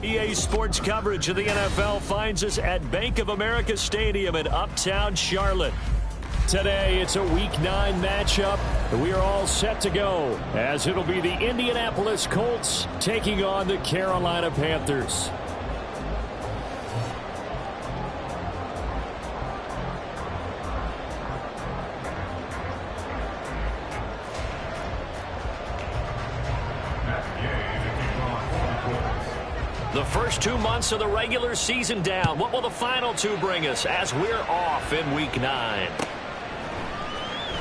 EA Sports coverage of the NFL finds us at Bank of America Stadium in Uptown Charlotte. Today, it's a Week 9 matchup. We are all set to go, as it'll be the Indianapolis Colts taking on the Carolina Panthers. The first 2 months of the regular season down. What will the final 2 bring us as we're off in Week 9?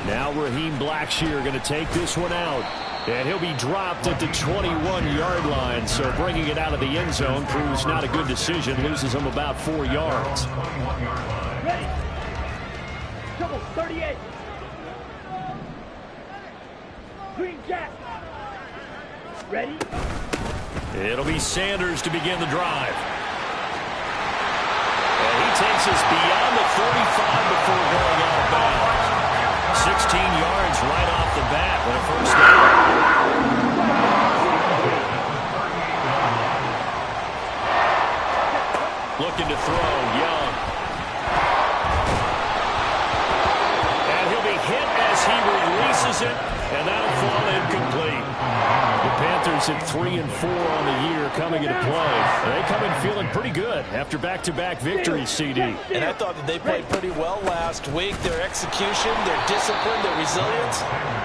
Now Raheem Blackshear going to take this one out. And he'll be dropped at the 21-yard line. So bringing it out of the end zone proves not a good decision. Loses him about 4 yards. Ready. Double 38. Green Jack. Ready. It'll be Sanders to begin the drive. And he takes us beyond the 45 before going out of bounds. 16 yards right off the bat with a first down. Looking to throw, Young. And he'll be hit as he releases it, and that'll fall incomplete. The Panthers at 3-4 on the year coming into play. They come in feeling pretty good after back-to-back victories, CD. And I thought that they played pretty well last week. Their execution, their discipline, their resilience,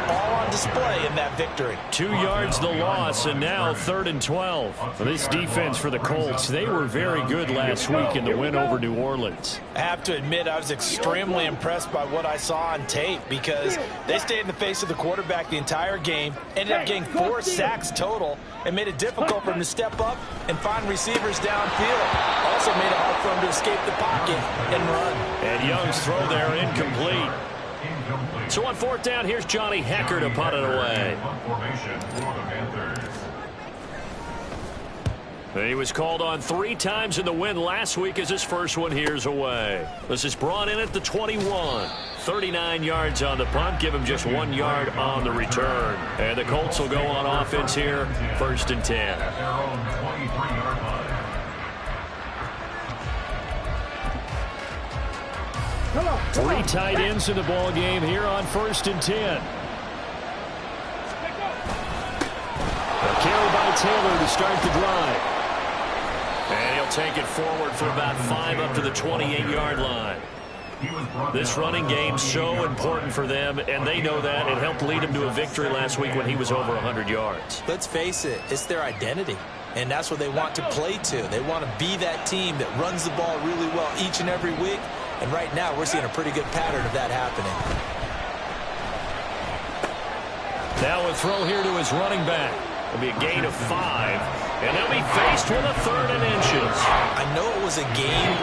all on display in that victory. 2 yards the loss, and now 3rd and 12. For this defense for the Colts, they were very good last week in the win over New Orleans. I have to admit, I was extremely impressed by what I saw on tape because they stayed in the face of the quarterback the entire game, ended up getting 4 sacks total, and made it difficult for him to step up and find receivers downfield. Also made it hard for him to escape the pocket and run. And Young's throw there incomplete. So on 4th down, here's Johnny Hecker to punt it away. He was called on 3 times in the win last week as his first one here's away. This is brought in at the 21. 39 yards on the punt, give him just 1 yard on the return. And the Colts will go on offense here, 1st and 10. Three tight ends in the ball game here on 1st and 10. A carry by Taylor to start the drive. And he'll take it forward for about 5 up to the 28-yard line. This running game so important for them, and they know that. It helped lead him to a victory last week when he was over 100 yards. Let's face it, it's their identity, and that's what they want to play to. They want to be that team that runs the ball really well each and every week, and right now we're seeing a pretty good pattern of that happening. Now a throw here to his running back. It'll be a gain of 5, and they'll be faced with a 3rd and inches. I know it was a game,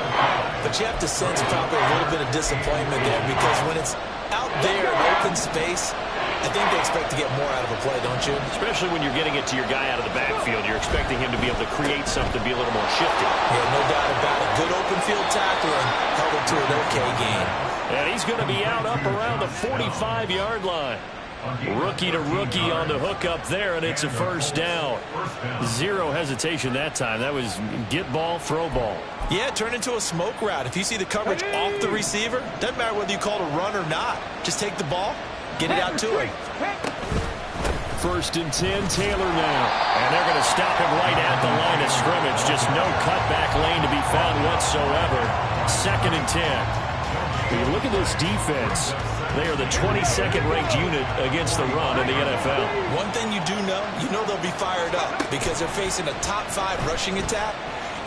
but you have to sense probably a little bit of disappointment there because when it's out there in open space, I think they expect to get more out of a play, don't you? Especially when you're getting it to your guy out of the backfield. You're expecting him to be able to create something, be a little more shifty. Yeah, no doubt about it. Good open field tackling held it to an okay game. And he's going to be out up around the 45-yard line. Rookie to rookie on the hook up there, and it's a 1st down. Zero hesitation that time. That was get ball, throw ball. Yeah, it turned into a smoke route. If you see the coverage off the receiver, doesn't matter whether you call it a run or not. Just take the ball, get it out to him. 1st and 10, Taylor now. And they're going to stop him right at the line of scrimmage. Just no cutback lane to be found whatsoever. 2nd and 10. When you look at this defense, they are the 22nd ranked unit against the run in the NFL. One thing you do know, they'll be fired up because they're facing a top 5 rushing attack.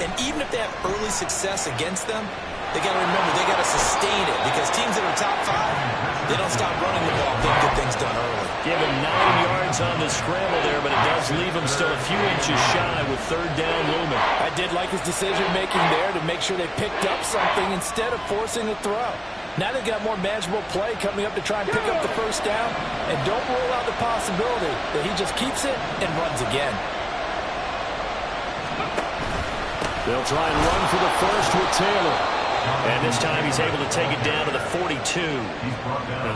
And even if they have early success against them, they got to remember they got to sustain it because teams that are top 5, they don't stop running the ball if they get things done early. Give him 9 yards on the scramble there, but it does leave him still a few inches shy with 3rd down looming. I did like his decision-making there to make sure they picked up something instead of forcing a throw. Now they've got more manageable play coming up to try and pick up the first down, and don't rule out the possibility that he just keeps it and runs again. They'll try and run for the first with Taylor. And this time he's able to take it down to the 42.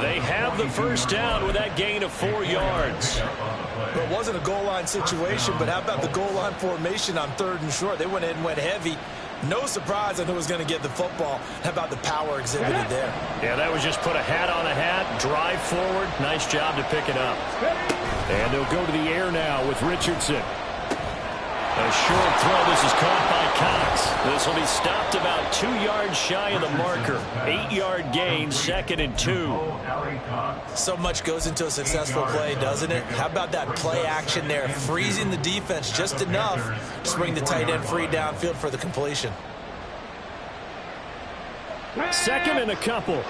They have the first down with that gain of 4 yards. Well, it wasn't a goal line situation, but how about the goal line formation on 3rd and short? They went in and went heavy. No surprise on who was going to get the football. How about the power exhibited there? Yeah, that was just put a hat on a hat, drive forward. Nice job to pick it up. And they'll go to the air now with Richardson. A short throw. This is caught by Cox. This will be stopped about 2 yards shy of the marker. 8-yard gain, 2nd and 2. So much goes into a successful play, doesn't it? How about that play action there? Freezing the defense just enough to bring the tight end free downfield for the completion. 2nd and a couple.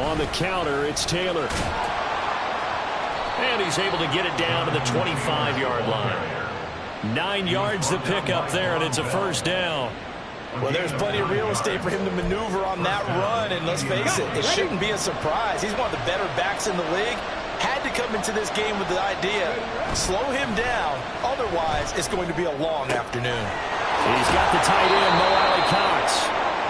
On the counter, it's Taylor. And he's able to get it down to the 25-yard line. 9 yards to pick up there, and it's a first down. Well, there's plenty of real estate for him to maneuver on that run, and let's face it, it shouldn't be a surprise. He's one of the better backs in the league. Had to come into this game with the idea, slow him down, otherwise it's going to be a long afternoon. He's got the tight end, Mo Cox.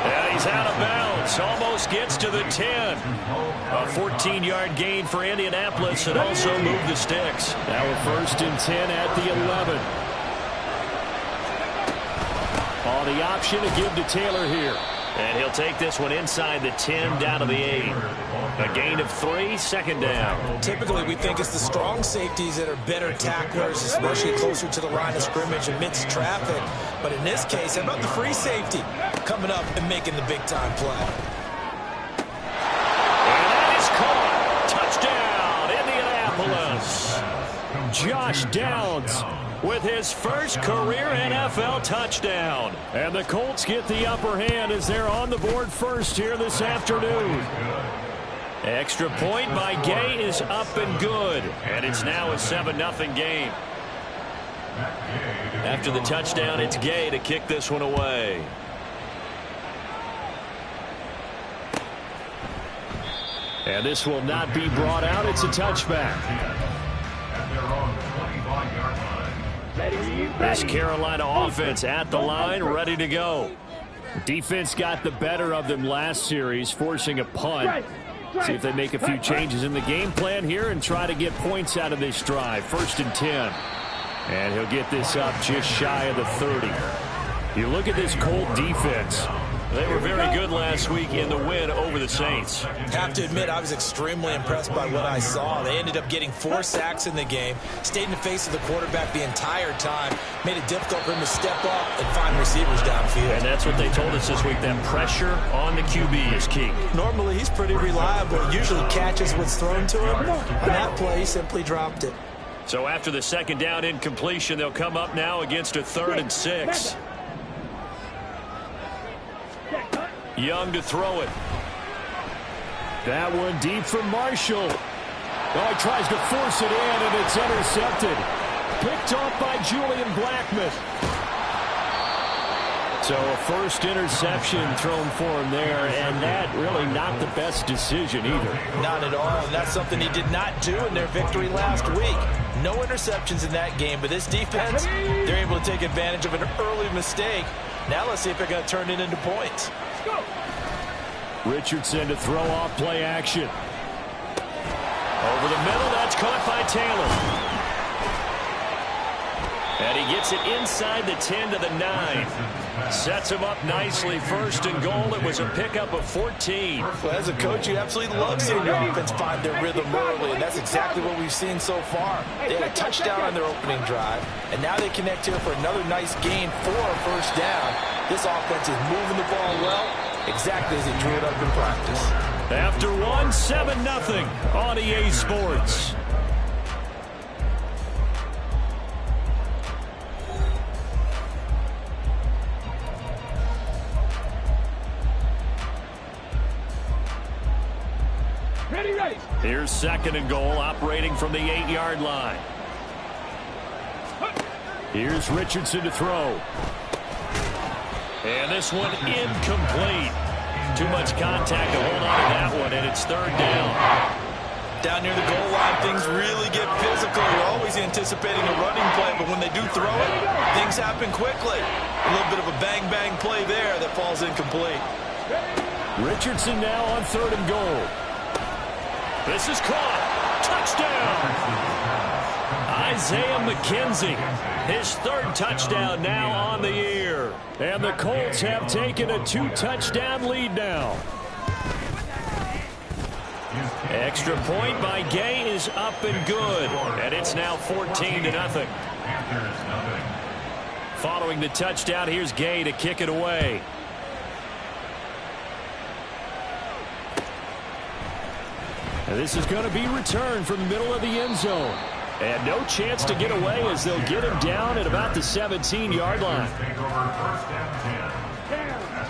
And he's out of bounds. Almost gets to the 10. A 14-yard gain for Indianapolis and also moved the sticks. Now a 1st and 10 at the 11. On the option to give to Taylor here. And he'll take this one inside the 10 down to the 8. A gain of 3, 2nd down. Typically, we think it's the strong safeties that are better tacklers, especially closer to the line of scrimmage amidst traffic. But in this case, how about the free safety coming up and making the big-time play? And that is caught. Touchdown, Indianapolis. Josh Downs with his first career NFL touchdown. And the Colts get the upper hand as they're on the board first here this afternoon. Extra point by Gay is up and good. And it's now a 7-0 game. After the touchdown, it's Gay to kick this one away. And this will not be brought out. It's a touchback. This Carolina offense at the line, ready to go. Defense got the better of them last series, forcing a punt. See if they make a few changes in the game plan here and try to get points out of this drive. 1st and 10. And he'll get this up just shy of the 30. You look at this Colt defense. They were very good last week in the win over the Saints. Have to admit, I was extremely impressed by what I saw. They ended up getting 4 sacks in the game, stayed in the face of the quarterback the entire time, made it difficult for him to step up and find receivers downfield. And that's what they told us this week, that pressure on the QB is key. Normally, he's pretty reliable. Usually catches what's thrown to him. On that play, he simply dropped it. So after the 2nd down incompletion, they'll come up now against a 3rd and 6. Young to throw it. That one deep from Marshall. Oh, he tries to force it in, and it's intercepted. Picked off by Julian Blackmon. So a first interception thrown for him there, and that really not the best decision either. Not at all, and that's something he did not do in their victory last week. No interceptions in that game, but this defense, they're able to take advantage of an early mistake. Now let's see if they're going to turn it into points. Richardson to throw off play action. Over the middle, that's caught by Taylor. And he gets it inside the 10 to the 9. Sets him up nicely. 1st and goal. It was a pickup of 14. Well, as a coach, you absolutely love seeing your offense find their rhythm early, and that's exactly what we've seen so far. They had a touchdown on their opening drive, and now they connect here for another nice gain for a first down. This offense is moving the ball well, exactly as they drew it up in practice. After 7-0 on EA Sports. Ready. Here's 2nd and goal, operating from the 8-yard line. Here's Richardson to throw. And this one incomplete. Too much contact to hold on to that one, and it's third down. Down near the goal line, things really get physical. You're always anticipating a running play, but when they do throw it, things happen quickly. A little bit of a bang-bang play there that falls incomplete. Richardson now on 3rd and goal. This is caught. Touchdown. Isaiah McKenzie, his 3rd touchdown now on the year. And the Colts have taken a 2-touchdown lead now. Extra point by Gay is up and good. And it's now 14-0. Following the touchdown, here's Gay to kick it away. And this is going to be returned from the middle of the end zone. And no chance to get away as they'll get him down at about the 17-yard line.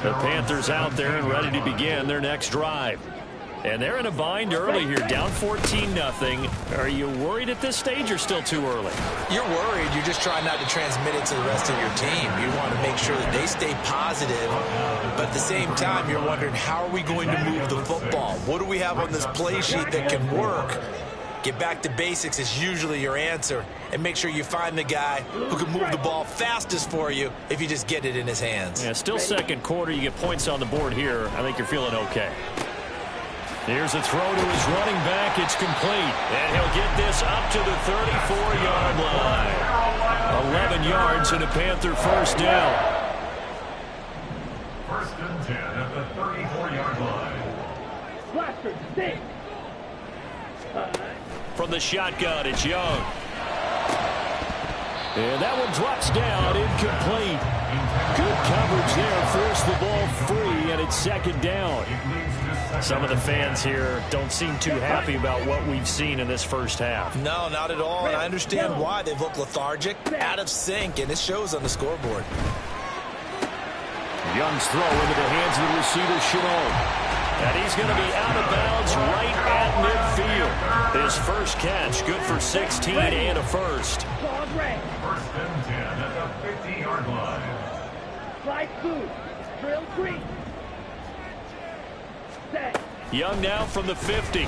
The Panthers out there and ready to begin their next drive. And they're in a bind early here, down 14-0. Are you worried at this stage or still too early? You're worried. You're just trying not to transmit it to the rest of your team. You want to make sure that they stay positive. But at the same time, you're wondering, how are we going to move the football? What do we have on this play sheet that can work? Get back to basics is usually your answer. And make sure you find the guy who can move the ball fastest for you if you just get it in his hands. Yeah, still second quarter. You get points on the board here. I think you're feeling okay. Here's a throw to his running back. It's complete. And he'll get this up to the 34-yard line. 11 yards and a Panther first down. 1st and 10 at the 34-yard line. Blaster, stay. From the shotgun, it's Young. And that one drops down, incomplete. Good coverage there, forced the ball free, and it's 2nd down. Some of the fans here don't seem too happy about what we've seen in this first half. No, not at all, and I understand why. They've looked lethargic, out of sync, and it shows on the scoreboard. Young's throw into the hands of the receiver, Chenot. And he's going to be out of bounds right at midfield. His first catch, good for 16 and a first. 1st and 10 at the 50-yard line. Slide food. Drill 3. Set. Young now from the 50.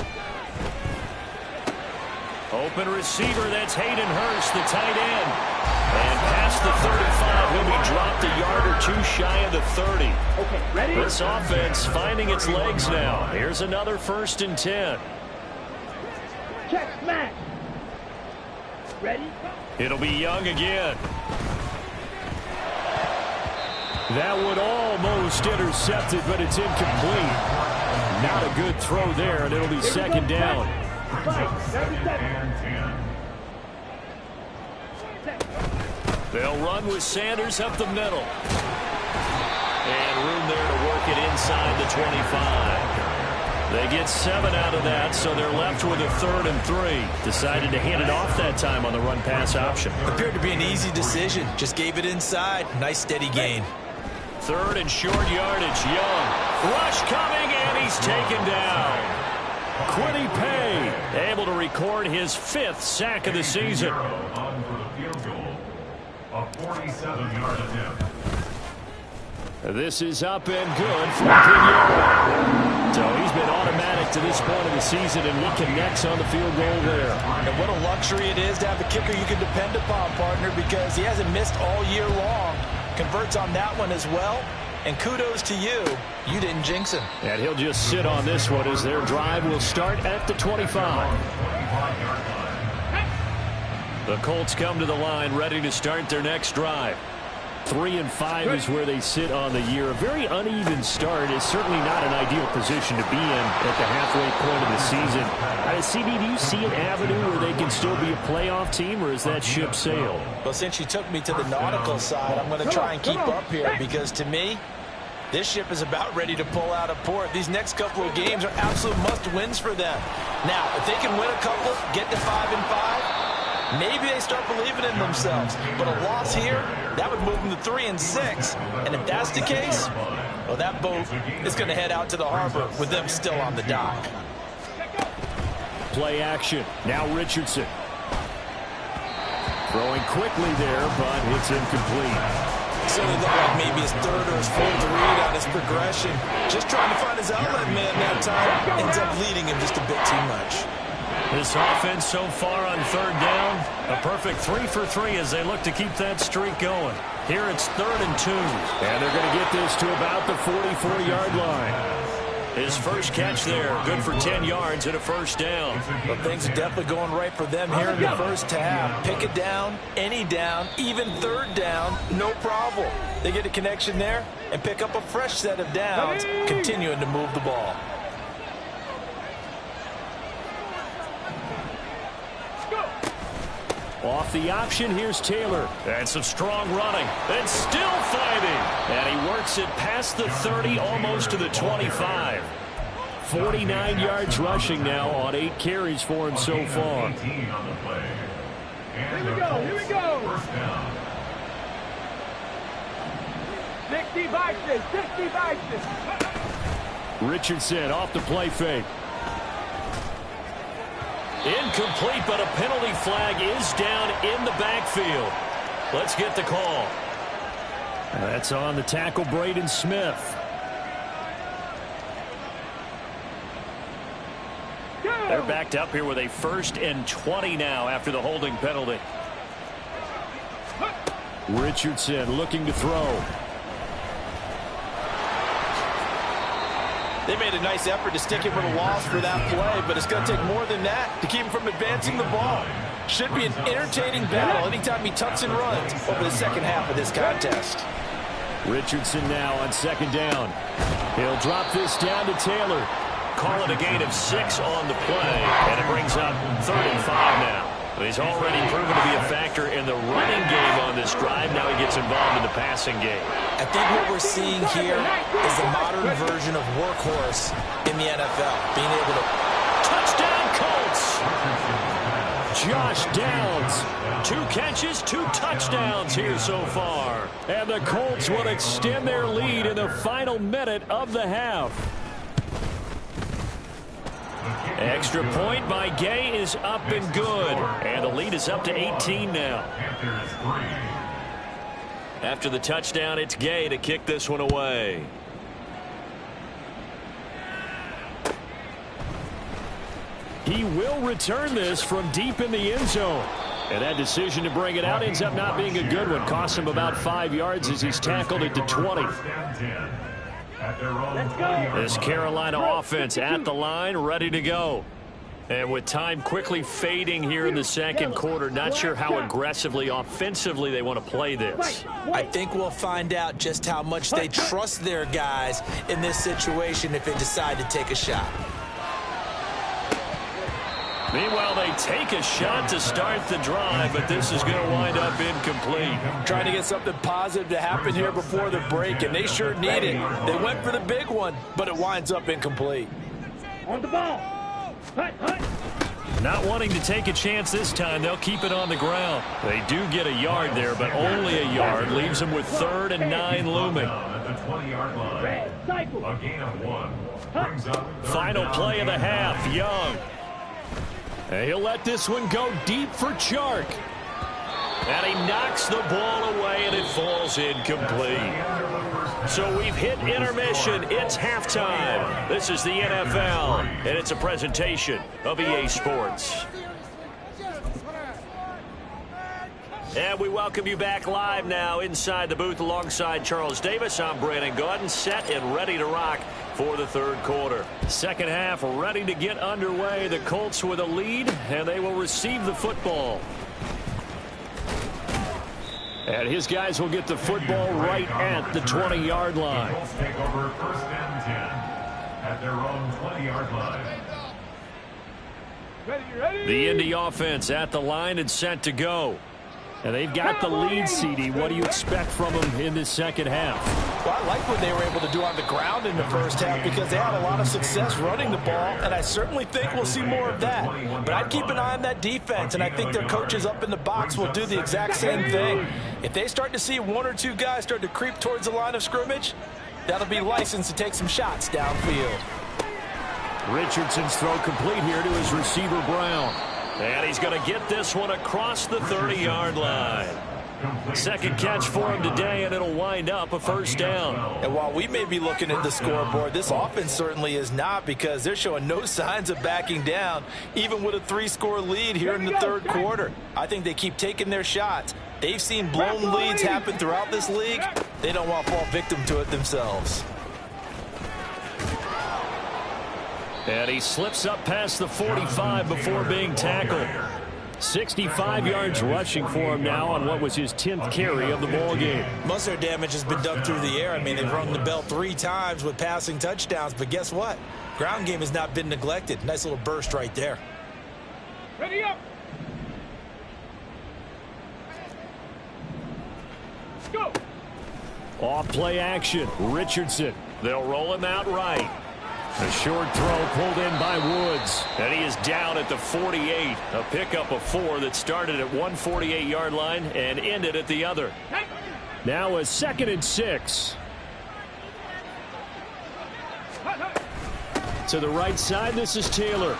Open receiver, that's Hayden Hurst, the tight end. And past the 35, he'll be dropped a yard or two shy of the 30. Okay, ready? This offense finding its legs now. Here's another 1st and 10. Check smash. Ready? It'll be Young again. That one almost intercepted, but it's incomplete. Not a good throw there, and it'll be 2nd down. They'll run with Sanders up the middle. And room there to work it inside the 25. They get 7 out of that, so they're left with a 3rd and 3. Decided to hand it off that time on the run-pass option. Appeared to be an easy decision. Just gave it inside. Nice steady gain. 3rd and short yardage. Young. Rush coming, and he's taken down. Quiddy Pay able to record his 5th sack of the season. On for the field goal. A 47-yard attempt. This is up and good for Pinheiro. So he's been automatic to this point of the season, and he connects on the field goal there. And what a luxury it is to have a kicker you can depend upon, partner, because he hasn't missed all year long. Converts on that one as well. And kudos to you. You didn't jinx him. And he'll just sit on this one as their drive will start at the 25. The Colts come to the line ready to start their next drive. 3 and 5 is where they sit on the year. A very uneven start is certainly not an ideal position to be in at the halfway point of the season. CD, do you see an avenue where they can still be a playoff team, or is that ship sailed? Well, since you took me to the nautical side, I'm going to try and keep up here, because to me, this ship is about ready to pull out of port. These next couple of games are absolute must-wins for them. Now, if they can win a couple, get to 5 and 5, maybe they start believing in themselves. But a loss here, that would move them to 3 and 6. And if that's the case, well, that boat is going to head out to the harbor with them still on the dock. Play action. Now Richardson. Throwing quickly there, but it's incomplete. Certainly looked like maybe his third or his fourth read on his progression. Just trying to find his outlet man that time. Ends up leading him just a bit too much. This offense so far on third down, a perfect 3 for 3 as they look to keep that streak going. Here it's 3rd and 2. And they're going to get this to about the 44-yard line. His first catch there, good for 10 yards and a first down. But things are definitely going right for them here in the first half. Pick it down, any down, even third down, no problem. They get a connection there and pick up a fresh set of downs, continuing to move the ball. Off the option, here's Taylor. And some strong running. And still fighting. And he works it past the 30, almost to the 25. 49 yards rushing now on 8 carries for him so far. Here we go. First down. 60 vices. Richardson off the play fake. Incomplete, but a penalty flag is down in the backfield. Let's get the call. That's on the tackle, Braden Smith. They're backed up here with a 1st and 20 now after the holding penalty. Richardson looking to throw. They made a nice effort to stick him with a loss for that play, but it's going to take more than that to keep him from advancing the ball. Should be an entertaining battle anytime he tucks and runs over the second half of this contest. Richardson now on 2nd down. He'll drop this down to Taylor. Call it a gain of 6 on the play, and it brings up 3rd and 5 now. He's already proven to be a factor in the running game on this drive. Now he gets involved in the passing game. I think what we're seeing here is the modern version of workhorse in the NFL. Being able to... Touchdown, Colts! Josh Downs. 2 catches, 2 touchdowns here so far. And the Colts will extend their lead in the final minute of the half. Extra point by Gay is up and good. And the lead is up to 18 now. After the touchdown, it's Gay to kick this one away. He will return this from deep in the end zone. And that decision to bring it out ends up not being a good one. Costs him about 5 yards as he's tackled it to 20. This Carolina offense at the line, ready to go. And with time quickly fading here in the second quarter, not sure how aggressively, offensively they want to play this. I think we'll find out just how much they trust their guys in this situation if they decide to take a shot. Meanwhile, they take a shot to start the drive, but this is going to wind up incomplete. Trying to get something positive to happen here before the break, and they sure need it. They went for the big one, but it winds up incomplete. On the ball. Not wanting to take a chance this time, they'll keep it on the ground. They do get a yard there, but only a yard. Leaves them with 3rd and 9 looming. At the 20-yard line. A gain of 1. Brings up Final play of the half, Young. And he'll let this one go deep for Chark. And he knocks the ball away, and it falls incomplete. So we've hit intermission. It's halftime. This is the NFL, and it's a presentation of EA Sports. And we welcome you back live now inside the booth alongside Charles Davis. I'm Brandon Gaudin, set and ready to rock for the third quarter. Second half ready to get underway. The Colts with a lead, and they will receive the football. And his guys will get the football right at the 20-yard line. Colts take over 1st and 10 at their own 20-yard line. The Indy offense at the line and set to go. And they've got the lead, CD. What do you expect from them in this second half? Well, I like what they were able to do on the ground in the first half because they had a lot of success running the ball, and I certainly think we'll see more of that. But I'd keep an eye on that defense, and I think their coaches up in the box will do the exact same thing. If they start to see 1 or 2 guys start to creep towards the line of scrimmage, that'll be licensed to take some shots downfield. Richardson's throw complete here to his receiver, Brown. And he's going to get this one across the 30-yard line. Second catch for him today, and it'll wind up a first down. And while we may be looking at the scoreboard, this offense certainly is not, because they're showing no signs of backing down, even with a 3-score lead here in the third quarter. I think they keep taking their shots. They've seen blown leads happen throughout this league. They don't want to fall victim to it themselves. And he slips up past the 45 before being tackled. 65 yards rushing for him now on what was his 10th carry of the ball game. Most of their damage has been done through the air. I mean, they've rung the bell 3 times with passing touchdowns, but guess what? Ground game has not been neglected. Nice little burst right there. Ready up. Go. Off play action. Richardson. They'll roll him out right. A short throw pulled in by Woods. And he is down at the 48. A pickup of 4 that started at one 48-yard line and ended at the other. Now a 2nd and 6. To the right side, this is Taylor.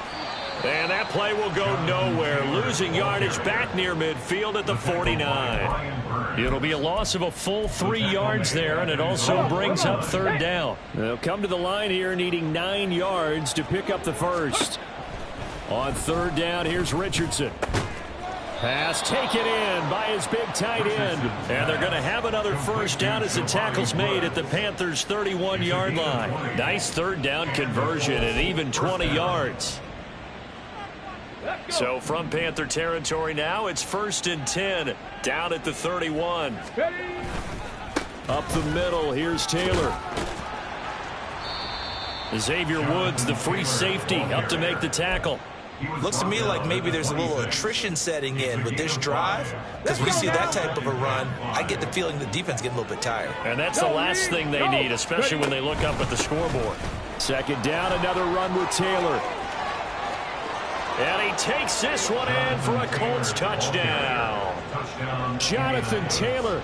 And that play will go nowhere. Losing yardage back near midfield at the 49. It'll be a loss of a full 3 yards there, and it also brings up third down. They'll come to the line here needing 9 yards to pick up the first. On third down, here's Richardson. Pass taken in by his big tight end. And they're going to have another first down as the tackle's made at the Panthers' 31-yard line. Nice third down conversion and even 20 yards. So from Panther territory now, it's 1st and 10, down at the 31. Up the middle, here's Taylor. Xavier Woods, the free safety, up to make the tackle. Looks to me like maybe there's a little attrition setting in with this drive, because we see that type of a run. I get the feeling the defense getting a little bit tired. And that's the last thing they need, especially when they look up at the scoreboard. Second down, another run with Taylor. And he takes this one in for a Colts touchdown. Jonathan Taylor,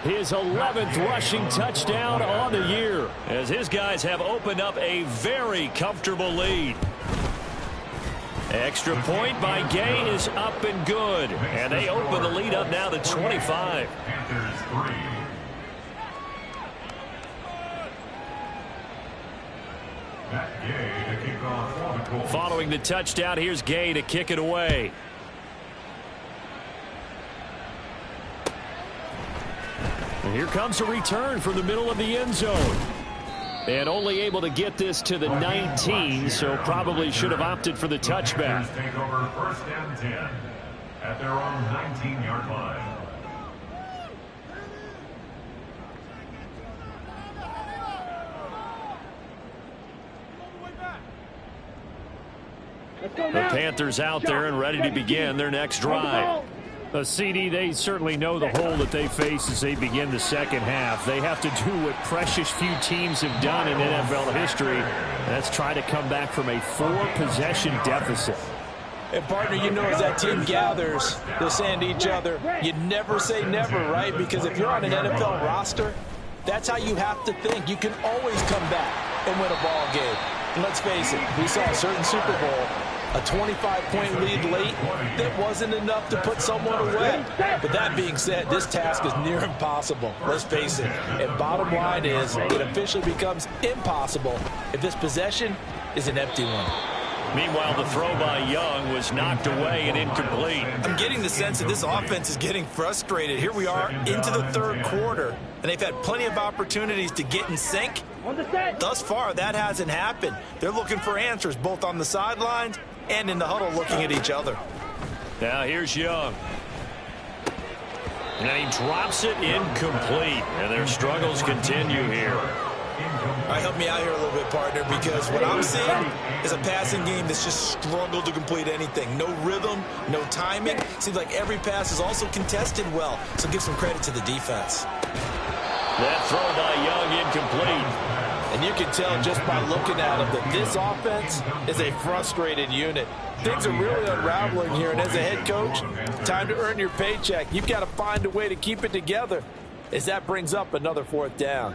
his 11th rushing touchdown on the year, as his guys have opened up a very comfortable lead. Extra point by Gay is up and good. And they open the lead up now to 25. Panthers 3. Matt Gay to kick off for the Colts. Following the touchdown, here's Gay to kick it away. And here comes a return from the middle of the end zone. And only able to get this to the 19, so probably should have opted for the touchback. Panthers take over 1st and 10 at their own 19-yard line. The Panthers out there and ready to begin their next drive. CD, they certainly know the hole that they face as they begin the second half. They have to do what precious few teams have done in NFL history. That's try to come back from a 4-possession deficit. And, partner, you know, as that team gathers, they're saying to each other, you never say never, right? Because if you're on an NFL roster, that's how you have to think. You can always come back and win a ball game. And let's face it, we saw a certain Super Bowl, a 25-point lead late that wasn't enough to put someone away. But that being said, this task is near impossible. Let's face it. And bottom line is, it officially becomes impossible if this possession is an empty one. Meanwhile, the throw by Young was knocked away and incomplete. I'm getting the sense that this offense is getting frustrated. Here we are into the third quarter, and they've had plenty of opportunities to get in sync. Thus far, that hasn't happened. They're looking for answers both on the sidelines and in the huddle looking at each other. Now here's Young. And he drops it incomplete. And their struggles continue here. All right, help me out here a little bit, partner, because what I'm seeing is a passing game that's just struggled to complete anything. No rhythm, no timing. Seems like every pass is also contested well, so give some credit to the defense. That throw by Young incomplete. And you can tell just by looking at them that this offense is a frustrated unit. Things are really unraveling here, and as a head coach, time to earn your paycheck. You've got to find a way to keep it together as that brings up another 4th down.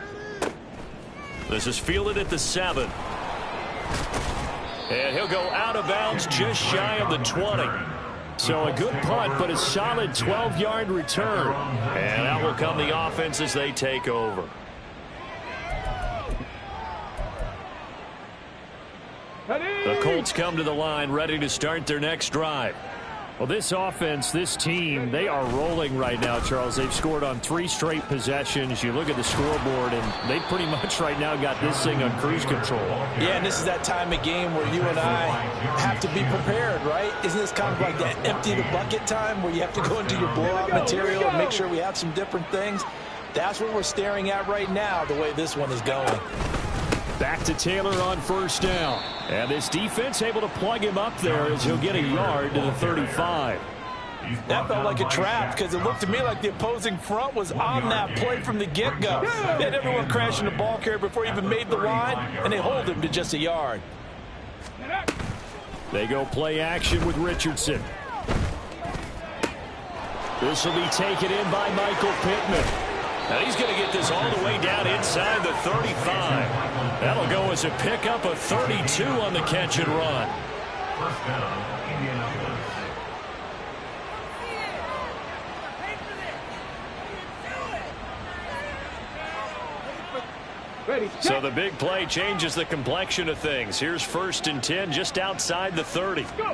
This is fielded at the 7. And he'll go out of bounds just shy of the 20. So a good punt, but a solid 12-yard return. And out will come the offense as they take over. The Colts come to the line ready to start their next drive. Well, this offense, this team, they are rolling right now, Charles. They've scored on 3 straight possessions. You look at the scoreboard, and they pretty much right now got this thing on cruise control. Yeah, and this is that time of game where you and I have to be prepared, right? Isn't this kind of like that empty the bucket time where you have to go into your blowout material and make sure we have some different things? That's what we're staring at right now, the way this one is going. Back to Taylor on first down. And this defense able to plug him up there as he'll get a yard to the 35. That felt like a trap because it looked to me like the opposing front was on that play from the get-go. They had everyone crashing the ball carrier before he even made the line, and they hold him to just a yard. They go play action with Richardson. This will be taken in by Michael Pittman. Now he's going to get this all the way down inside the 35. That'll go as a pickup of 32 on the catch and run. First down, Indianapolis. Ready. So the big play changes the complexion of things. Here's 1st and 10 just outside the 30. Go.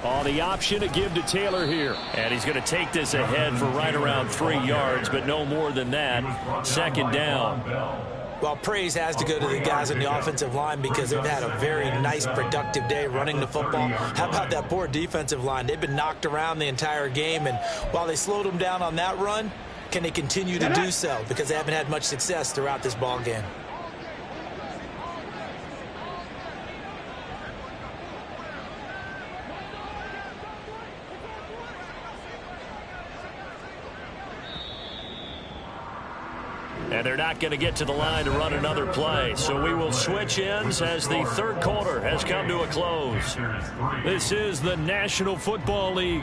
Oh, the option to give to Taylor here. And he's going to take this ahead for right around 3 yards, but no more than that. 2nd down. Well, praise has to go to the guys on the offensive line because they've had a very nice, productive day running the football. How about that poor defensive line? They've been knocked around the entire game, and while they slowed them down on that run, can they continue to do so? Because they haven't had much success throughout this ball game. And they're not going to get to the line to run another play. So we will switch ends as the 3rd quarter has come to a close. This is the National Football League.